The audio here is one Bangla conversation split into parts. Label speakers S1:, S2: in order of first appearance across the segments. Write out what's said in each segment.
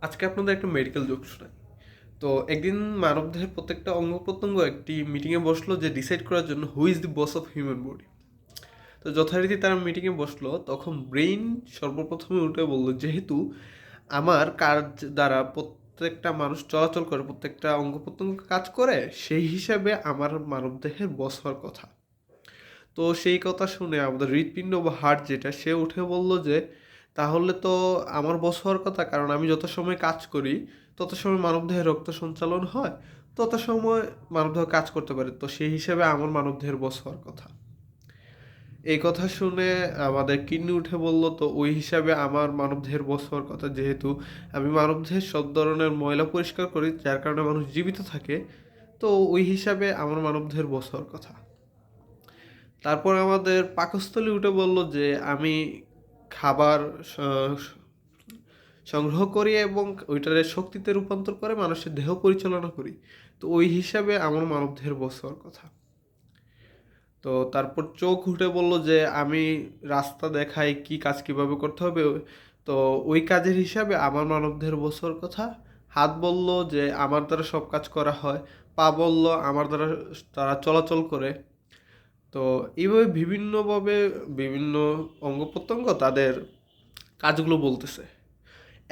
S1: আজকে আপনাদের একটা মেডিকেল জোক শোনাই। তো একদিন মানবদেহের প্রত্যেকটা অঙ্গ প্রত্যঙ্গ একটি মিটিংয়ে বসলো যে ডিসাইড করার জন্য who is the boss of human body. তো যথারীতি তারা মিটিংয়ে বসলো, তখন ব্রেইন সর্বপ্রথমে উঠে বললো, যেহেতু আমার কাজ দ্বারা প্রত্যেকটা মানুষ চলাচল করে, প্রত্যেকটা অঙ্গ প্রত্যঙ্গ কাজ করে, সেই হিসাবে আমার মানবদেহের বস হওয়ার কথা। তো সেই কথা শুনে আমাদের হৃৎপিণ্ড বা হার্ট যেটা, সে উঠে বলল যে তাহলে তো আমার বস হওয়ার কথা, কারণ আমি যত সময় কাজ করি তত সময় মানবদেহে রক্ত সঞ্চালন হয়, তত সময় মানবদেহ কাজ করতে পারে, তো সেই হিসাবে আমার মানবদেহের বস হওয়ার কথা। এই কথা শুনে আমাদের কিডনি উঠে বলল, তো ওই হিসাবে আমার মানবদেহের বস হওয়ার কথা, যেহেতু আমি মানবদেহের সব ধরনের ময়লা পরিষ্কার করি, যার কারণে মানুষ জীবিত থাকে, তো ওই হিসাবে আমার মানবদেহের বস হওয়ার কথা। তারপর আমাদের পাকস্থলী উঠে বলল যে আমি খাবার স- সংগ্রহ করি এবং ওইটারে শক্তিতে রূপান্তর করে মানুষের দেহ পরিচালনা করি, তো ওই হিসাবে আমার মানবদেহের বস হওয়ার কথা। তো তারপর চোখ উঠে বলল যে আমি রাস্তা দেখাই, কি কাজ কিভাবে করতে হবে, তো ওই কাজের হিসাবে আমার মানবদেহের বস হওয়ার কথা। হাত বলল যে আমার দ্বারা সব কাজ করা হয়। পা বলল আমার দ্বারা তারা চলাচল করে। তো এইভাবে বিভিন্নভাবে বিভিন্ন অঙ্গ প্রত্যঙ্গ তাদের কাজগুলো বলতেছে।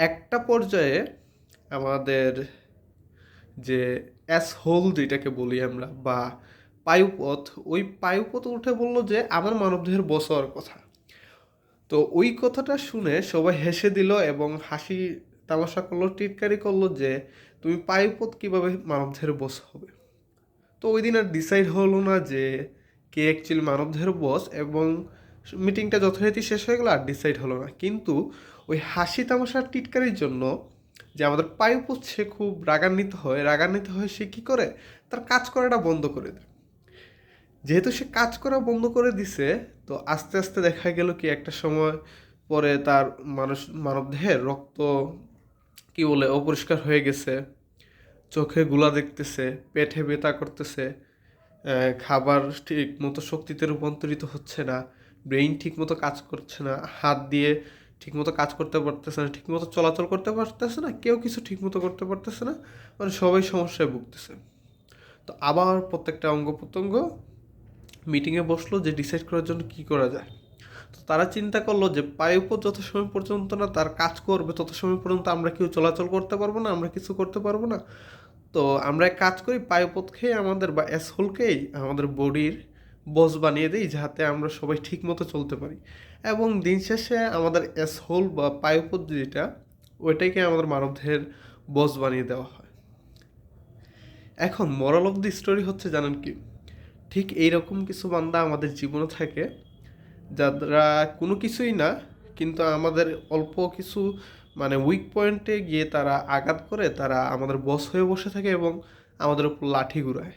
S1: একটা পর্যায়ে আমাদের যে অ্যাস হোল যেটাকে বলি আমরা, বা পায়ুপথ, ওই পায়ুপথ উঠে বললো যে আমার মানবদেহের বস হওয়ার কথা। তো ওই কথাটা শুনে সবাই হেসে দিল এবং হাসি তামাশা করলো, টিটকারি করলো যে তুমি পায়ুপথ কীভাবে মানবদেহের বস হবে। তো ওই দিন আর ডিসাইড হলো না যে কে অ্যাকচুয়ালি মানবদেহের বস, এবং মিটিংটা যথারীতি শেষ হয়ে গেলো, আর ডিসাইড হলো না। কিন্তু ওই হাসি তামাশার টিটকারির জন্য যে আমাদের পায়ুপথ, সে খুব রাগান্বিত হয় সে কী করে, তার কাজ করাটা বন্ধ করে দেয়। যেহেতু সে কাজ করা বন্ধ করে দিছে, তো আস্তে আস্তে দেখা গেল কি একটা সময় পরে তার মানবদেহের রক্ত কি বলে অপরিষ্কার হয়ে গেছে, চোখে গুলা দেখতেছে, পেটে ব্যথা করতেছে, খাবার ঠিক মতো শক্তিতে রূপান্তরিত হচ্ছে না, ব্রেইন ঠিক মতো কাজ করছে না, হাত দিয়ে ঠিক মতো কাজ করতে পারতেছে না, ঠিক মতো চলাচল করতে পারতেছে না, কেউ কিছু ঠিক মতো করতে পারতেছে না, মানে সবাই সমস্যায় ভুগতেছে। তো আবার প্রত্যেকটা অঙ্গ প্রত্যঙ্গ মিটিংয়ে বসলো যে ডিসাইড করার জন্য কি করা যায়। তো তারা চিন্তা করলো যে পায়ুপথ যত সময় পর্যন্ত না তার কাজ করবে, তত সময় পর্যন্ত আমরা কেউ চলাচল করতে পারবো না, আমরা কিছু করতে পারবো না। তো আমরা এক কাজ করি, পায়ুপথকেই আমাদের বা অ্যাসহোলকেই আমাদের বডির বস বানিয়ে দিই, যাতে আমরা সবাই ঠিক মতো চলতে পারি। এবং দিন শেষে আমাদের অ্যাসহোল বা পায়ুপথ যেটা, ওইটাকে আমাদের মানবদেহের বস বানিয়ে দেওয়া হয়। এখন মোরাল অফ দি স্টোরি হচ্ছে জানেন কি, ঠিক এইরকম কিছু বান্দা আমাদের জীবনে থাকে, যারা কোনো কিছুই না, কিন্তু আমাদের অল্প কিছু মানে উইক পয়েন্টে গিয়ে তারা আঘাত করে, তারা আমাদের বস হয়ে বসে থাকে এবং আমাদের উপর লাঠি ঘুরায়।